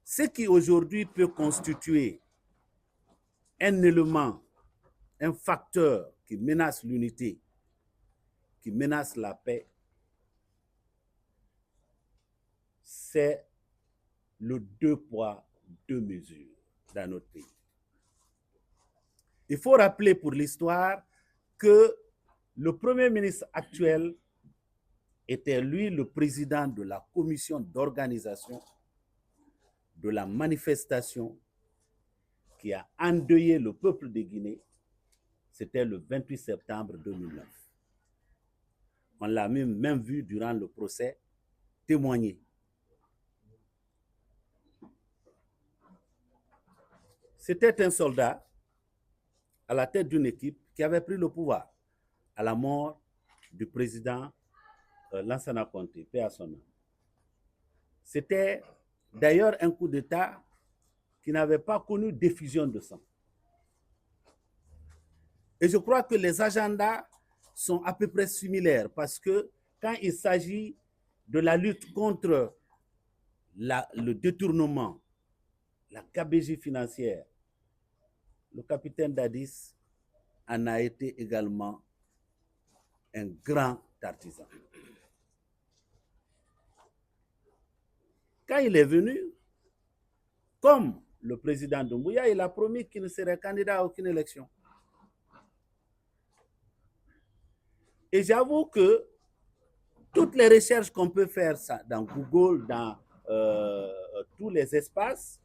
Ce qui aujourd'hui peut constituer un élément, un facteur qui menace l'unité, qui menace la paix, c'est le 2 poids, 2 mesures dans notre pays. Il faut rappeler pour l'histoire que le Premier ministre actuel était lui le président de la commission d'organisation de la manifestation qui a endeuillé le peuple de Guinée. C'était le 28 septembre 2009. On l'a même vu durant le procès témoigner. C'était un soldat à la tête d'une équipe qui avait pris le pouvoir à la mort du président Lansana Conté, paix à son âme. C'était d'ailleurs un coup d'État qui n'avait pas connu d'effusion de sang. Et je crois que les agendas sont à peu près similaires parce que quand il s'agit de la lutte contre le détournement, la gabegie financière, le capitaine Dadis en a été également un grand artisan. Quand il est venu, comme le président Doumbouya, il a promis qu'il ne serait candidat à aucune élection. Et j'avoue que toutes les recherches qu'on peut faire ça, dans Google, dans tous les espaces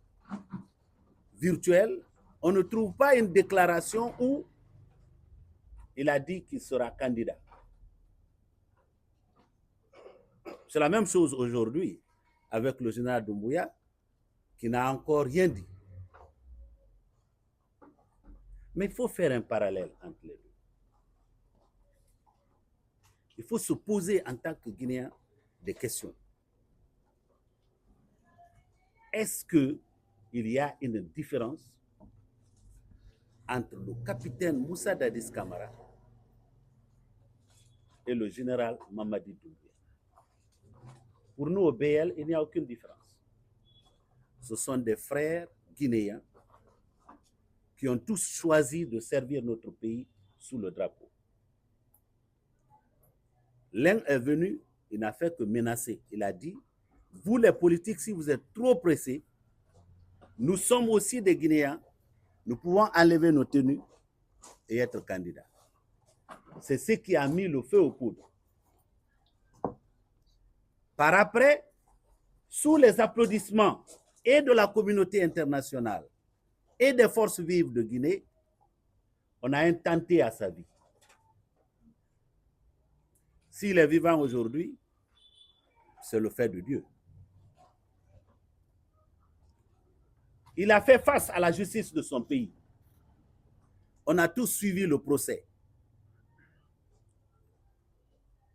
virtuels, on ne trouve pas une déclaration où il a dit qu'il sera candidat. C'est la même chose aujourd'hui avec le général Doumbouya, qui n'a encore rien dit. Mais il faut faire un parallèle entre les deux. Il faut se poser en tant que Guinéen des questions. Est-ce qu'il y a une différence entre le capitaine Moussa Dadis Camara et le général Mamadi Doumbouya? Pour nous, au BL, il n'y a aucune différence. Ce sont des frères guinéens qui ont tous choisi de servir notre pays sous le drapeau. L'un est venu, il n'a fait que menacer. Il a dit, vous les politiques, si vous êtes trop pressés, nous sommes aussi des Guinéens, nous pouvons enlever nos tenues et être candidats. C'est ce qui a mis le feu aux poudres. Par après, sous les applaudissements et de la communauté internationale et des forces vives de Guinée, on a intenté à sa vie. S'il est vivant aujourd'hui, c'est le fait de Dieu. Il a fait face à la justice de son pays. On a tous suivi le procès.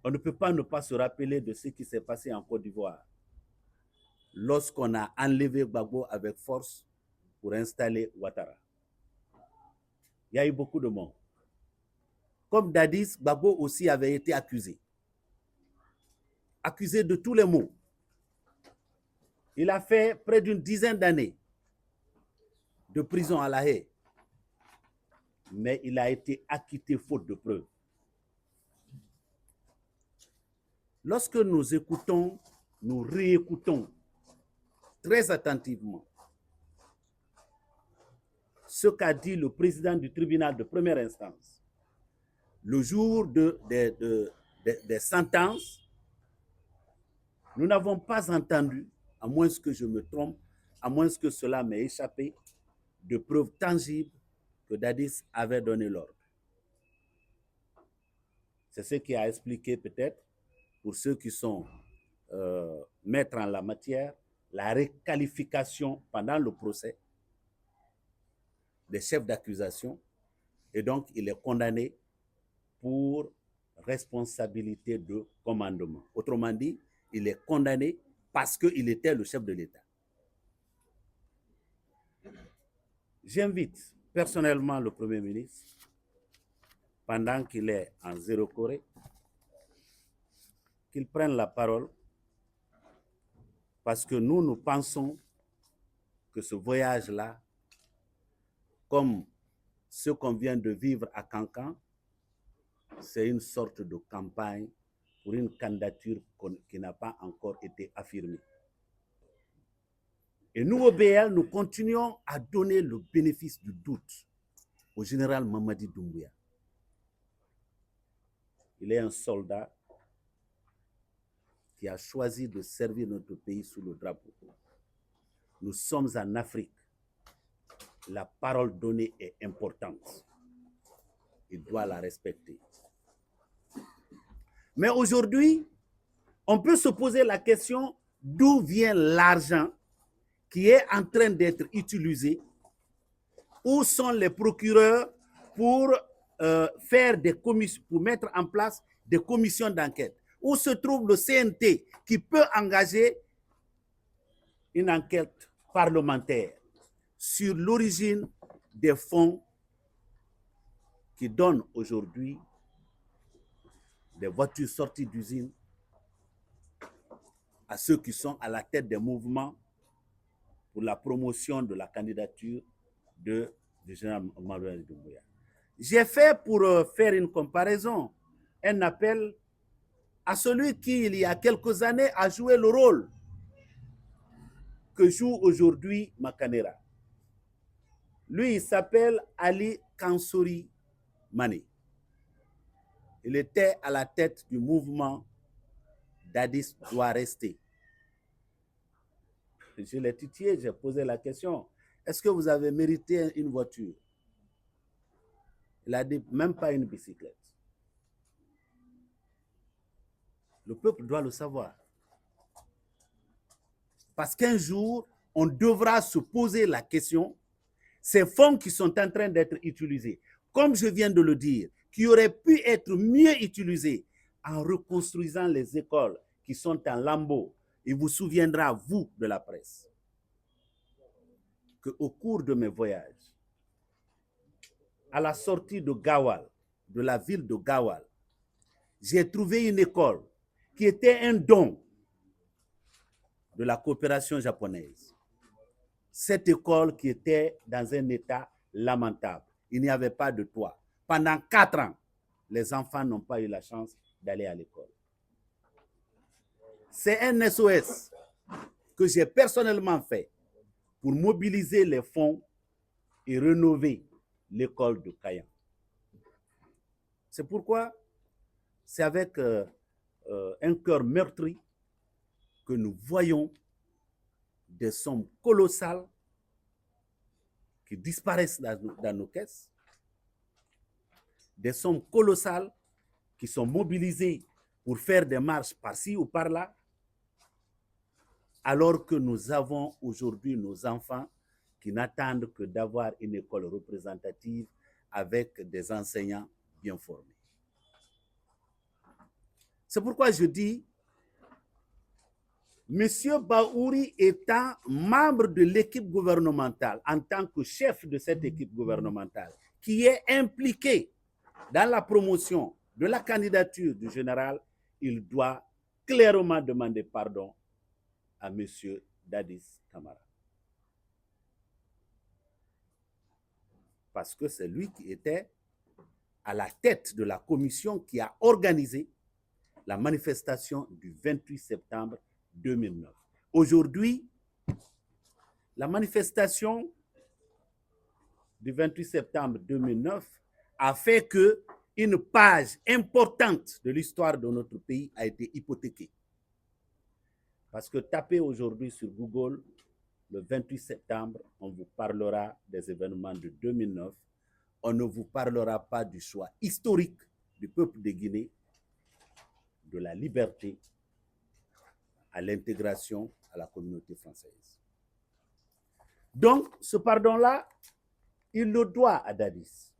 On ne peut pas ne pas se rappeler de ce qui s'est passé en Côte d'Ivoire lorsqu'on a enlevé Gbagbo avec force pour installer Ouattara. Il y a eu beaucoup de morts. Comme Dadis, Gbagbo aussi avait été accusé. Accusé de tous les maux. Il a fait près d'une dizaine d'années de prison à La Haye. Mais il a été acquitté faute de preuves. Lorsque nous écoutons, nous réécoutons très attentivement ce qu'a dit le président du tribunal de première instance le jour des sentences, nous n'avons pas entendu, à moins que je me trompe, à moins que cela m'ait échappé, de preuves tangibles que Dadis avait donné l'ordre. C'est ce qui a expliqué peut-être, pour ceux qui sont maîtres en la matière, la requalification pendant le procès des chefs d'accusation, et donc il est condamné pour responsabilité de commandement. Autrement dit, il est condamné parce qu'il était le chef de l'État. J'invite personnellement le Premier ministre, pendant qu'il est en Zéro Corée, qu'il prenne la parole, parce que nous pensons que ce voyage-là, comme ce qu'on vient de vivre à Cancan, c'est une sorte de campagne pour une candidature qui n'a pas encore été affirmée. Et nous, au BL, nous continuons à donner le bénéfice du doute au général Mamadi Doumbouya. Il est un soldat qui a choisi de servir notre pays sous le drapeau. Nous sommes en Afrique. La parole donnée est importante. Il doit la respecter. Mais aujourd'hui, on peut se poser la question d'où vient l'argent qui est en train d'être utilisé. Où sont les procureurs pour faire des commissions, pour mettre en place des commissions d'enquête? Où se trouve le CNT qui peut engager une enquête parlementaire sur l'origine des fonds qui donnent aujourd'hui des voitures sorties d'usine à ceux qui sont à la tête des mouvements pour la promotion de la candidature du général Mamadi Doumbouya. J'ai fait, pour faire une comparaison, un appel à celui qui, il y a quelques années, a joué le rôle que joue aujourd'hui Makanera. Lui, il s'appelle Ali Kansouri Mané. Il était à la tête du mouvement Dadis doit rester. Je l'ai titillé, j'ai posé la question. Est-ce que vous avez mérité une voiture? Il a dit, même pas une bicyclette. Le peuple doit le savoir. Parce qu'un jour, on devra se poser la question, ces fonds qui sont en train d'être utilisés, comme je viens de le dire, qui auraient pu être mieux utilisés en reconstruisant les écoles qui sont en lambeaux. Il vous souviendra, vous, de la presse, qu'au cours de mes voyages, à la sortie de Gawal, de la ville de Gawal, j'ai trouvé une école qui était un don de la coopération japonaise. Cette école qui était dans un état lamentable. Il n'y avait pas de toit. Pendant 4 ans, les enfants n'ont pas eu la chance d'aller à l'école. C'est un SOS que j'ai personnellement fait pour mobiliser les fonds et rénover l'école de Kayan. C'est pourquoi c'est avec un cœur meurtri que nous voyons des sommes colossales qui disparaissent dans nos caisses, des sommes colossales qui sont mobilisées pour faire des marches par-ci ou par-là, alors que nous avons aujourd'hui nos enfants qui n'attendent que d'avoir une école représentative avec des enseignants bien formés. C'est pourquoi je dis, M. Baouri étant membre de l'équipe gouvernementale, en tant que chef de cette équipe gouvernementale, qui est impliqué dans la promotion de la candidature du général, il doit clairement demander pardon à M. Dadis Camara. Parce que c'est lui qui était à la tête de la commission qui a organisé la manifestation du 28 septembre 2009. Aujourd'hui, la manifestation du 28 septembre 2009 a fait qu'une page importante de l'histoire de notre pays a été hypothéquée. Parce que tapez aujourd'hui sur Google le 28 septembre, on vous parlera des événements de 2009. On ne vous parlera pas du choix historique du peuple de Guinée, de la liberté à l'intégration à la communauté française. Donc, ce pardon-là, il le doit à Dadis.